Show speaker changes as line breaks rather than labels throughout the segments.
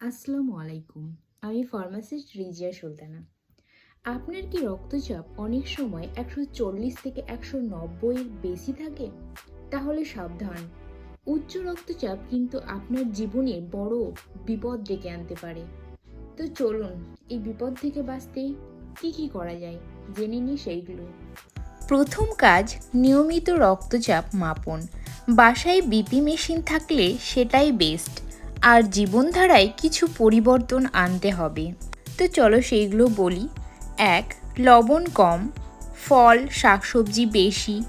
আসসালামু আলাইকুম। আমি ফার্মাসিস্ট রিজিয়া সুলতানা। আপনার কি রক্তচাপ অনেক সময় 140 থেকে 190 এর বেশি থাকে? তাহলে সাবধান। উচ্চ রক্তচাপ কিন্তু আপনার জীবনে বড় বিপদ ডেকে আনতে পারে। তো চলুন এই বিপদ থেকে বাঁচতে কি করা যায় জেনে নিই সেইগুলো। প্রথম কাজ, নিয়মিত রক্তচাপ মাপন। বাসায় বিপি মেশিন থাকলে সেটাই বেস্ট। আর জীবনধারায় কিছু পরিবর্তন আনতে হবে। তো চলো সেইগুলো বলি। 1. লবণ কম, ফল শাকসবজি বেশি,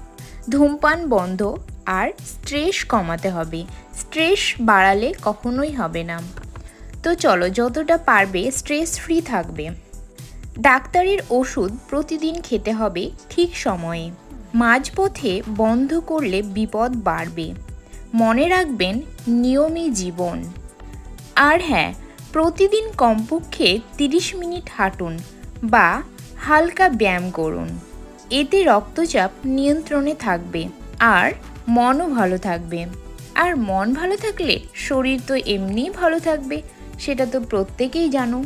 ধূমপান বন্ধ, আর স্ট্রেস কমাতে হবে। স্ট্রেস বাড়ালে কখনোই হবে না। তো চলো যতটা পারবে স্ট্রেস ফ্রি থাকবে। ডাক্তারের ওষুধ প্রতিদিন খেতে হবে ঠিক সময়ে। মাঝপথে বন্ধ করলে বিপদ বাড়বে। মনে রাখবেন নিয়মই জীবন। আর হ্যাঁ, প্রতিদিন কমপক্ষে 30 মিনিট হাঁটুন বা হালকা ব্যায়াম করুন। এতে রক্তচাপ নিয়ন্ত্রণে থাকবে আর মনও ভালো থাকবে। আর মন ভালো থাকলে শরীর তো এমনিই ভালো থাকবে, সেটা তো প্রত্যেকেই জানো।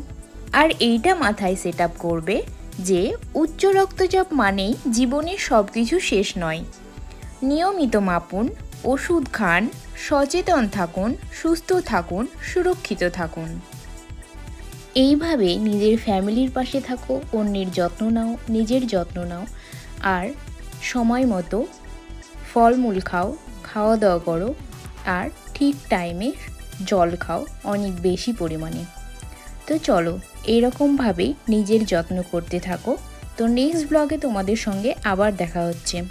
আর এইটা মাথায় সেট আপ করবে যে উচ্চ রক্তচাপ মানেই জীবনের সব কিছু শেষ নয়। নিয়মিত মাপুন, ওষুধ খান, সচেতন থাকুন, সুস্থ থাকুন, সুরক্ষিত থাকুন। এইভাবে নিজের ফ্যামিলির পাশে থাকো, অন্যের যত্ন নাও, নিজের যত্ন নাও, আর সময় মতো ফলমূল খাও, খাওয়া দাওয়া করো, আর ঠিক টাইমে জল খাও অনেক বেশি পরিমাণে। তো চলো এইরকমভাবেই নিজের যত্ন করতে থাকো। তো নেক্সট ব্লগে তোমাদের সঙ্গে আবার দেখা হচ্ছে।